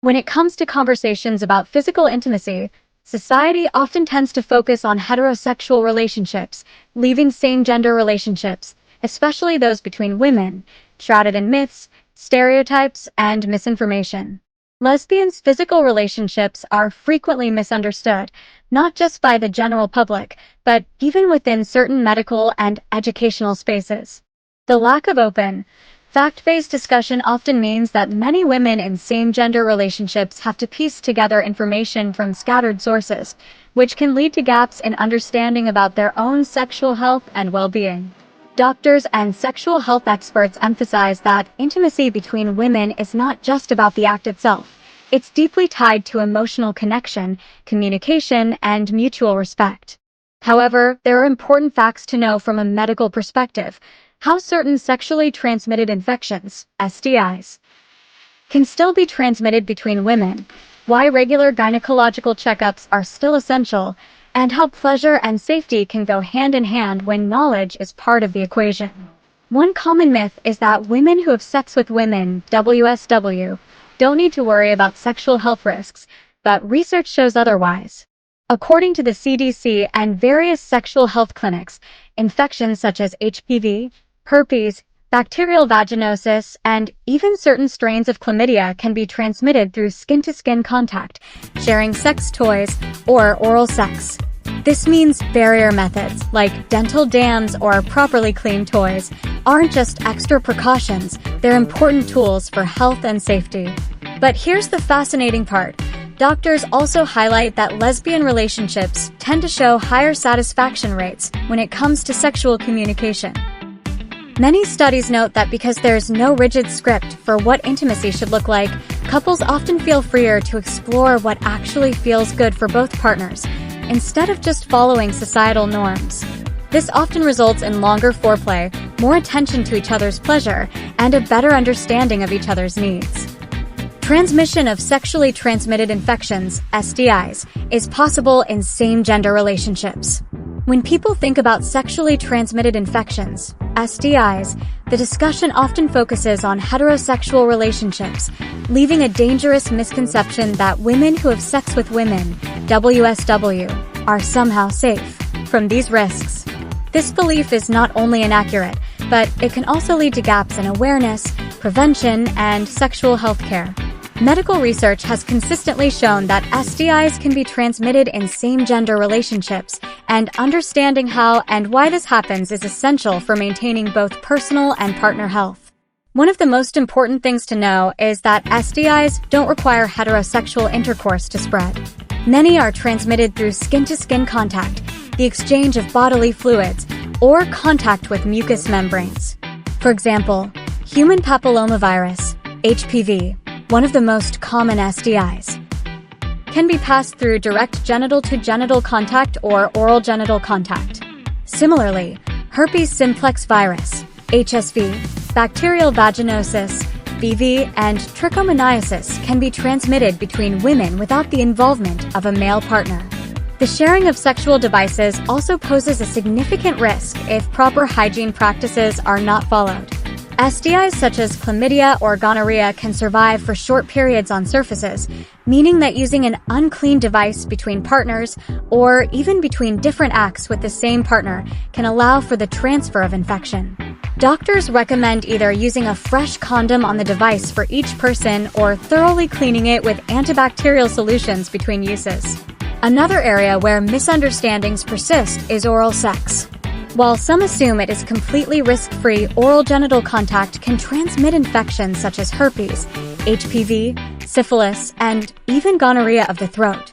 When it comes to conversations about physical intimacy, society often tends to focus on heterosexual relationships, leaving same-gender relationships, especially those between women, shrouded in myths, stereotypes, and misinformation. Lesbians' physical relationships are frequently misunderstood, not just by the general public, but even within certain medical and educational spaces. The lack of open, fact-based discussion often means that many women in same-gender relationships have to piece together information from scattered sources, which can lead to gaps in understanding about their own sexual health and well-being. Doctors and sexual health experts emphasize that intimacy between women is not just about the act itself. It's deeply tied to emotional connection, communication, and mutual respect. However, there are important facts to know from a medical perspective. How certain sexually transmitted infections, STIs, can still be transmitted between women, why regular gynecological checkups are still essential, and how pleasure and safety can go hand in hand when knowledge is part of the equation. One common myth is that women who have sex with women, WSW, don't need to worry about sexual health risks, but research shows otherwise. According to the CDC and various sexual health clinics, infections such as HPV, herpes, bacterial vaginosis, and even certain strains of chlamydia can be transmitted through skin-to-skin contact, sharing sex toys, or oral sex. This means barrier methods, like dental dams or properly cleaned toys, aren't just extra precautions, they're important tools for health and safety. But here's the fascinating part. Doctors also highlight that lesbian relationships tend to show higher satisfaction rates when it comes to sexual communication. Many studies note that because there's no rigid script for what intimacy should look like, couples often feel freer to explore what actually feels good for both partners, instead of just following societal norms. This often results in longer foreplay, more attention to each other's pleasure, and a better understanding of each other's needs. Transmission of sexually transmitted infections, STIs, is possible in same-gender relationships. When people think about sexually transmitted infections, STIs, the discussion often focuses on heterosexual relationships, leaving a dangerous misconception that women who have sex with women, WSW, are somehow safe from these risks. This belief is not only inaccurate, but it can also lead to gaps in awareness, prevention, and sexual health care. Medical research has consistently shown that STIs can be transmitted in same-gender relationships, and understanding how and why this happens is essential for maintaining both personal and partner health. One of the most important things to know is that STIs don't require heterosexual intercourse to spread. Many are transmitted through skin-to-skin contact, the exchange of bodily fluids, or contact with mucous membranes. For example, human papillomavirus, HPV, one of the most common STIs, can be passed through direct genital-to-genital contact or oral genital contact. Similarly, herpes simplex virus, HSV, bacterial vaginosis, BV, and trichomoniasis can be transmitted between women without the involvement of a male partner. The sharing of sexual devices also poses a significant risk if proper hygiene practices are not followed. STIs such as chlamydia or gonorrhea can survive for short periods on surfaces, meaning that using an unclean device between partners, or even between different acts with the same partner, can allow for the transfer of infection. Doctors recommend either using a fresh condom on the device for each person or thoroughly cleaning it with antibacterial solutions between uses. Another area where misunderstandings persist is oral sex. While some assume it is completely risk-free, oral genital contact can transmit infections such as herpes, HPV, syphilis, and even gonorrhea of the throat.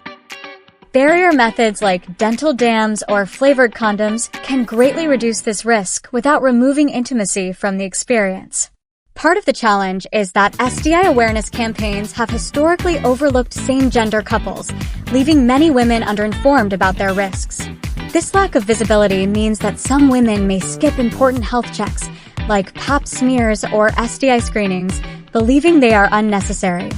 Barrier methods like dental dams or flavored condoms can greatly reduce this risk without removing intimacy from the experience. Part of the challenge is that STI awareness campaigns have historically overlooked same-gender couples, leaving many women underinformed about their risks. This lack of visibility means that some women may skip important health checks, like Pap smears or STI screenings, believing they are unnecessary.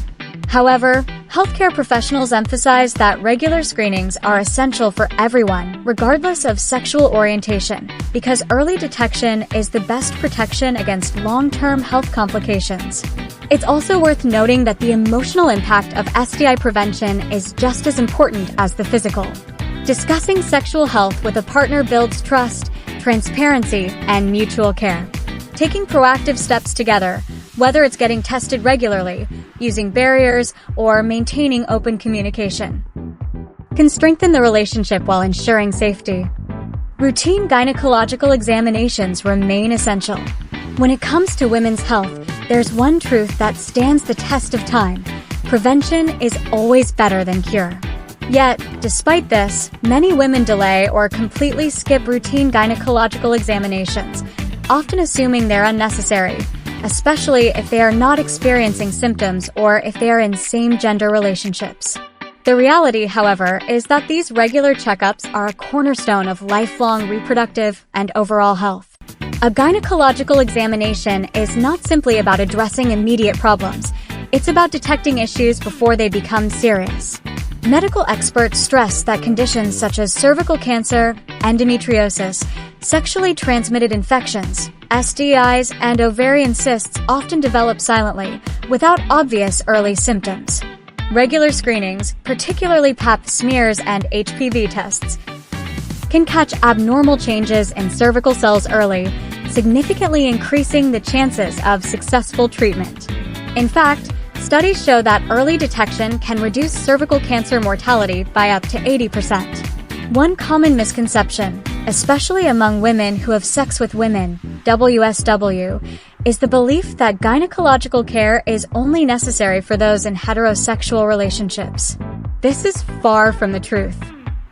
However, healthcare professionals emphasize that regular screenings are essential for everyone, regardless of sexual orientation, because early detection is the best protection against long-term health complications. It's also worth noting that the emotional impact of STI prevention is just as important as the physical. Discussing sexual health with a partner builds trust, transparency, and mutual care. Taking proactive steps together, whether it's getting tested regularly, using barriers, or maintaining open communication, can strengthen the relationship while ensuring safety. Routine gynecological examinations remain essential. When it comes to women's health, there's one truth that stands the test of time: prevention is always better than cure. Yet, despite this, many women delay or completely skip routine gynecological examinations, often assuming they're unnecessary, especially if they are not experiencing symptoms or if they are in same-gender relationships. The reality, however, is that these regular checkups are a cornerstone of lifelong reproductive and overall health. A gynecological examination is not simply about addressing immediate problems. It's about detecting issues before they become serious. Medical experts stress that conditions such as cervical cancer, endometriosis, sexually transmitted infections, STIs, and ovarian cysts often develop silently, without obvious early symptoms. Regular screenings, particularly pap smears and HPV tests, can catch abnormal changes in cervical cells early, significantly increasing the chances of successful treatment. In fact, studies show that early detection can reduce cervical cancer mortality by up to 80%. One common misconception, especially among women who have sex with women, WSW, is the belief that gynecological care is only necessary for those in heterosexual relationships. This is far from the truth.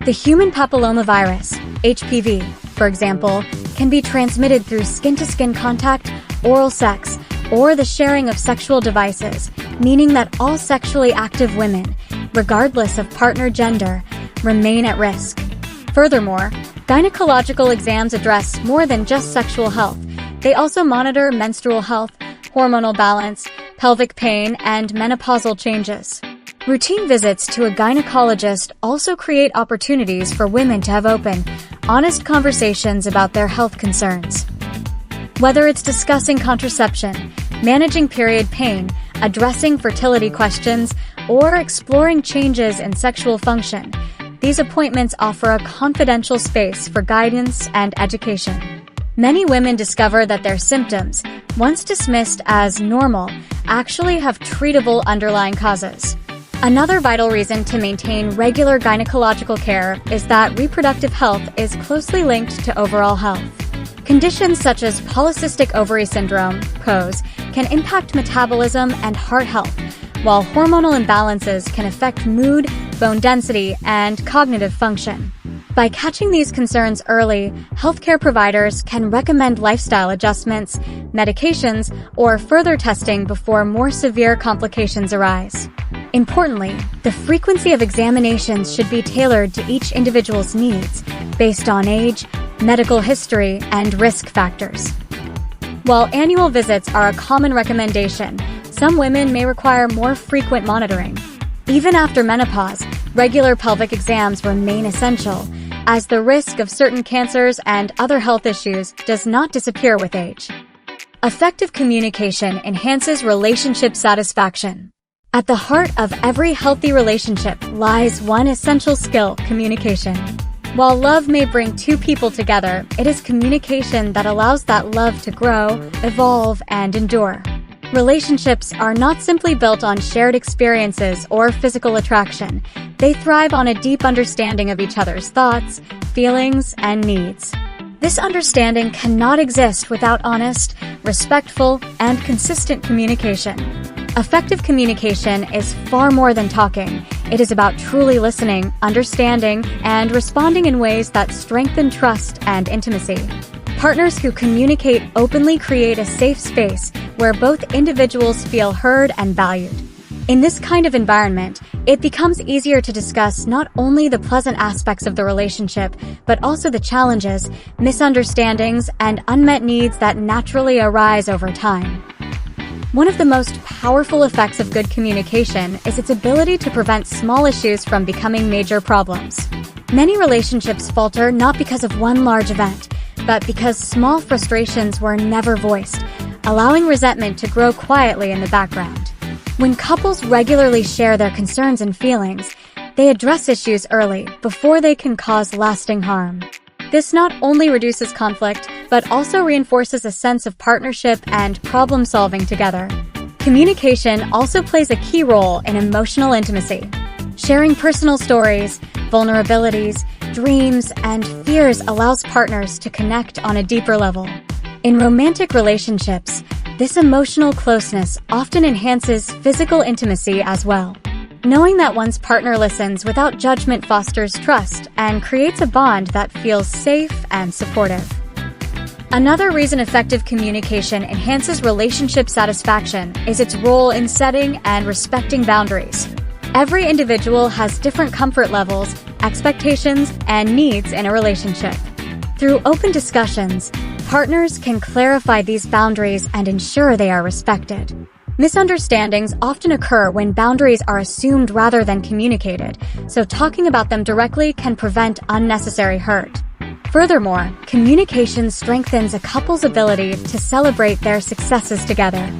The human papillomavirus, HPV, for example, can be transmitted through skin-to-skin contact, oral sex, or the sharing of sexual devices, meaning that all sexually active women, regardless of partner gender, remain at risk. Furthermore, gynecological exams address more than just sexual health. They also monitor menstrual health, hormonal balance, pelvic pain, and menopausal changes. Routine visits to a gynecologist also create opportunities for women to have open, honest conversations about their health concerns. Whether it's discussing contraception, managing period pain, addressing fertility questions, or exploring changes in sexual function, these appointments offer a confidential space for guidance and education. Many women discover that their symptoms, once dismissed as normal, actually have treatable underlying causes. Another vital reason to maintain regular gynecological care is that reproductive health is closely linked to overall health. Conditions such as polycystic ovary syndrome, POS, can impact metabolism and heart health, while hormonal imbalances can affect mood, bone density, and cognitive function. By catching these concerns early, healthcare providers can recommend lifestyle adjustments, medications, or further testing before more severe complications arise. Importantly, the frequency of examinations should be tailored to each individual's needs, based on age, medical history, and risk factors. While annual visits are a common recommendation, some women may require more frequent monitoring. Even after menopause, regular pelvic exams remain essential, as the risk of certain cancers and other health issues does not disappear with age. Effective communication enhances relationship satisfaction. At the heart of every healthy relationship lies one essential skill: communication. While love may bring two people together, it is communication that allows that love to grow, evolve, and endure. Relationships are not simply built on shared experiences or physical attraction. They thrive on a deep understanding of each other's thoughts, feelings, and needs. This understanding cannot exist without honest, respectful, and consistent communication. Effective communication is far more than talking. It is about truly listening, understanding, and responding in ways that strengthen trust and intimacy. Partners who communicate openly create a safe space where both individuals feel heard and valued. In this kind of environment, it becomes easier to discuss not only the pleasant aspects of the relationship, but also the challenges, misunderstandings, and unmet needs that naturally arise over time. One of the most powerful effects of good communication is its ability to prevent small issues from becoming major problems. Many relationships falter not because of one large event, but because small frustrations were never voiced. allowing resentment to grow quietly in the background. When couples regularly share their concerns and feelings, they address issues early before they can cause lasting harm. This not only reduces conflict, but also reinforces a sense of partnership and problem-solving together. Communication also plays a key role in emotional intimacy. Sharing personal stories, vulnerabilities, dreams, and fears allows partners to connect on a deeper level. In romantic relationships, this emotional closeness often enhances physical intimacy as well. Knowing that one's partner listens without judgment fosters trust and creates a bond that feels safe and supportive. Another reason effective communication enhances relationship satisfaction is its role in setting and respecting boundaries. Every individual has different comfort levels, expectations, and needs in a relationship. Through open discussions, partners can clarify these boundaries and ensure they are respected. Misunderstandings often occur when boundaries are assumed rather than communicated, so talking about them directly can prevent unnecessary hurt. Furthermore, communication strengthens a couple's ability to celebrate their successes together.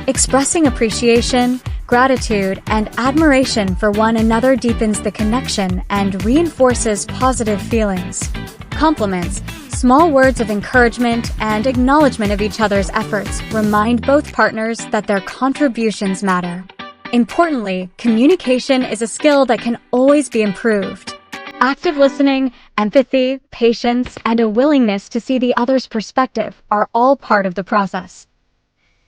Expressing appreciation, gratitude, and admiration for one another deepens the connection and reinforces positive feelings. Compliments, small words of encouragement, and acknowledgement of each other's efforts remind both partners that their contributions matter. Importantly, communication is a skill that can always be improved. Active listening, empathy, patience, and a willingness to see the other's perspective are all part of the process.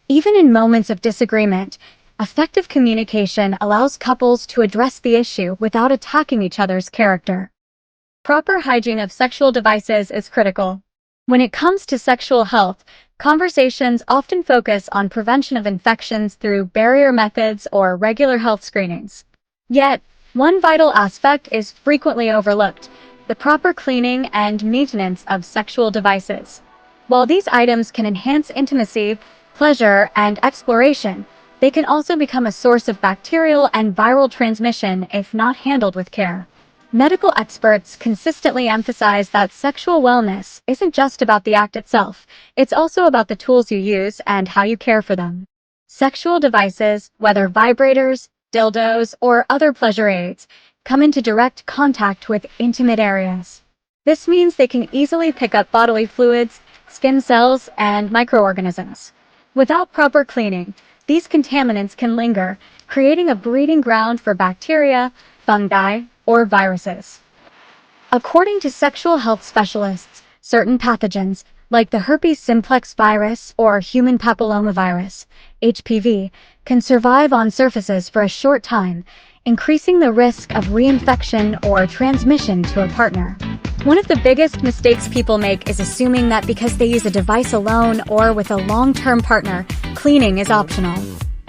Even in moments of disagreement, effective communication allows couples to address the issue without attacking each other's character. Proper hygiene of sexual devices is critical. When it comes to sexual health, conversations often focus on prevention of infections through barrier methods or regular health screenings. Yet, one vital aspect is frequently overlooked: the proper cleaning and maintenance of sexual devices. While these items can enhance intimacy, pleasure, and exploration, they can also become a source of bacterial and viral transmission if not handled with care. Medical experts consistently emphasize that sexual wellness isn't just about the act itself, it's also about the tools you use and how you care for them. Sexual devices, whether vibrators, dildos, or other pleasure aids, come into direct contact with intimate areas. This means they can easily pick up bodily fluids, skin cells, and microorganisms. Without proper cleaning, these contaminants can linger, creating a breeding ground for bacteria, fungi, or viruses. According to sexual health specialists, certain pathogens, like the herpes simplex virus or human papillomavirus, HPV, can survive on surfaces for a short time, increasing the risk of reinfection or transmission to a partner. One of the biggest mistakes people make is assuming that because they use a device alone or with a long-term partner, cleaning is optional.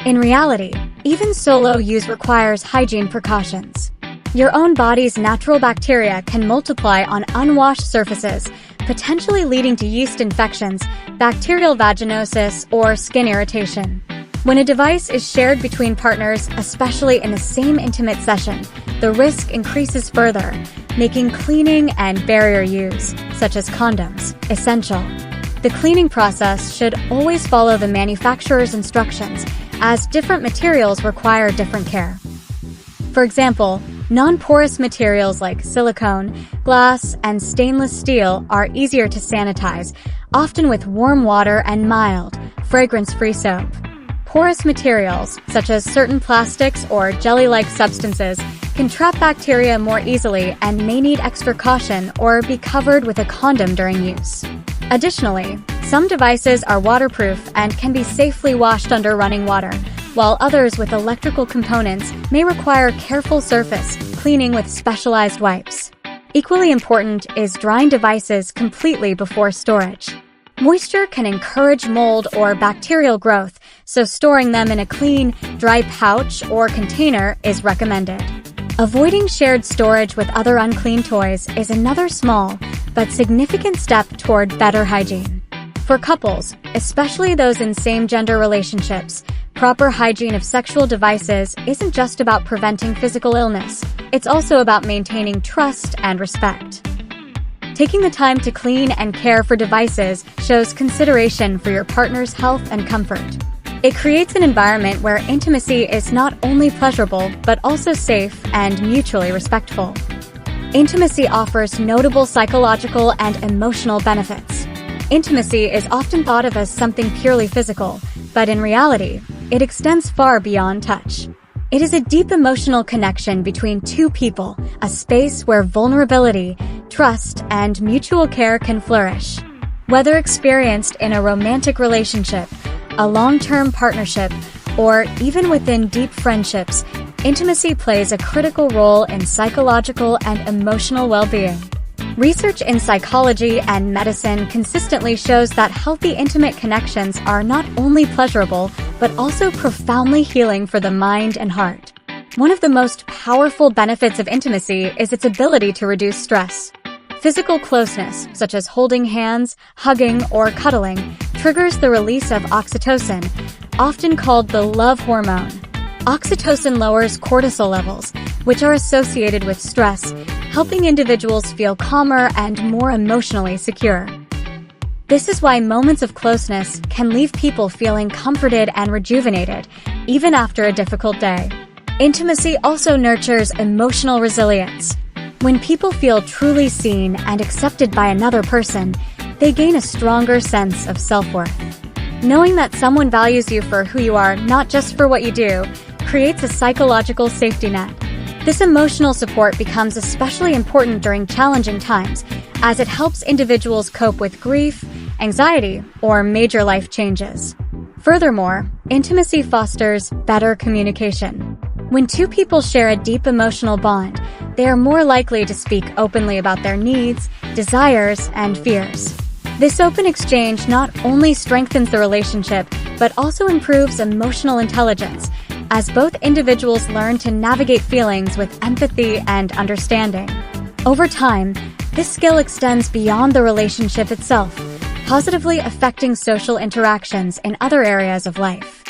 In reality, even solo use requires hygiene precautions. Your own body's natural bacteria can multiply on unwashed surfaces, potentially leading to yeast infections, bacterial vaginosis, or skin irritation. When a device is shared between partners, especially in the same intimate session, the risk increases further, making cleaning and barrier use, such as condoms, essential. The cleaning process should always follow the manufacturer's instructions, as different materials require different care. For example, non-porous materials like silicone, glass, and stainless steel are easier to sanitize, often with warm water and mild, fragrance-free soap. Porous materials, such as certain plastics or jelly-like substances, can trap bacteria more easily and may need extra caution or be covered with a condom during use. Additionally, some devices are waterproof and can be safely washed under running water, while others with electrical components may require careful surface cleaning with specialized wipes. Equally important is drying devices completely before storage. Moisture can encourage mold or bacterial growth, so storing them in a clean, dry pouch or container is recommended. Avoiding shared storage with other unclean toys is another small but significant step toward better hygiene. For couples, especially those in same-gender relationships, proper hygiene of sexual devices isn't just about preventing physical illness, it's also about maintaining trust and respect. Taking the time to clean and care for devices shows consideration for your partner's health and comfort. It creates an environment where intimacy is not only pleasurable, but also safe and mutually respectful. Intimacy offers notable psychological and emotional benefits. Intimacy is often thought of as something purely physical, but in reality, it extends far beyond touch. It is a deep emotional connection between two people, a space where vulnerability, trust, and mutual care can flourish. Whether experienced in a romantic relationship, a long-term partnership, or even within deep friendships, intimacy plays a critical role in psychological and emotional well-being. Research in psychology and medicine consistently shows that healthy intimate connections are not only pleasurable, but also profoundly healing for the mind and heart. One of the most powerful benefits of intimacy is its ability to reduce stress. Physical closeness, such as holding hands, hugging, or cuddling, triggers the release of oxytocin, often called the love hormone. Oxytocin lowers cortisol levels, which are associated with stress, helping individuals feel calmer and more emotionally secure. This is why moments of closeness can leave people feeling comforted and rejuvenated, even after a difficult day. Intimacy also nurtures emotional resilience. When people feel truly seen and accepted by another person, they gain a stronger sense of self-worth. Knowing that someone values you for who you are, not just for what you do, creates a psychological safety net. This emotional support becomes especially important during challenging times, as it helps individuals cope with grief, anxiety, or major life changes. Furthermore, intimacy fosters better communication. When two people share a deep emotional bond, they are more likely to speak openly about their needs, desires, and fears. This open exchange not only strengthens the relationship, but also improves emotional intelligence, as both individuals learn to navigate feelings with empathy and understanding. Over time, this skill extends beyond the relationship itself, positively affecting social interactions in other areas of life.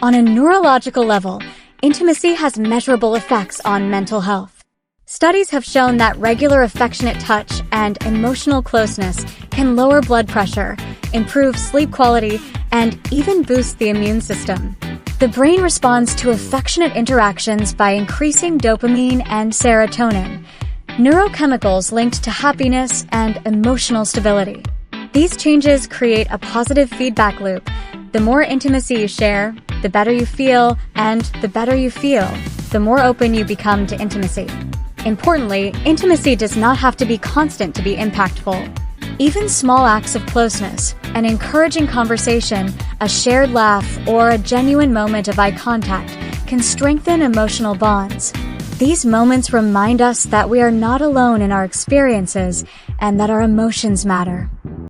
On a neurological level, intimacy has measurable effects on mental health. Studies have shown that regular affectionate touch and emotional closeness can lower blood pressure, improve sleep quality, and even boost the immune system. The brain responds to affectionate interactions by increasing dopamine and serotonin, neurochemicals linked to happiness and emotional stability. These changes create a positive feedback loop. The more intimacy you share, the better you feel, and the better you feel, the more open you become to intimacy. Importantly, intimacy does not have to be constant to be impactful. Even small acts of closeness, an encouraging conversation, a shared laugh, or a genuine moment of eye contact can strengthen emotional bonds. These moments remind us that we are not alone in our experiences and that our emotions matter.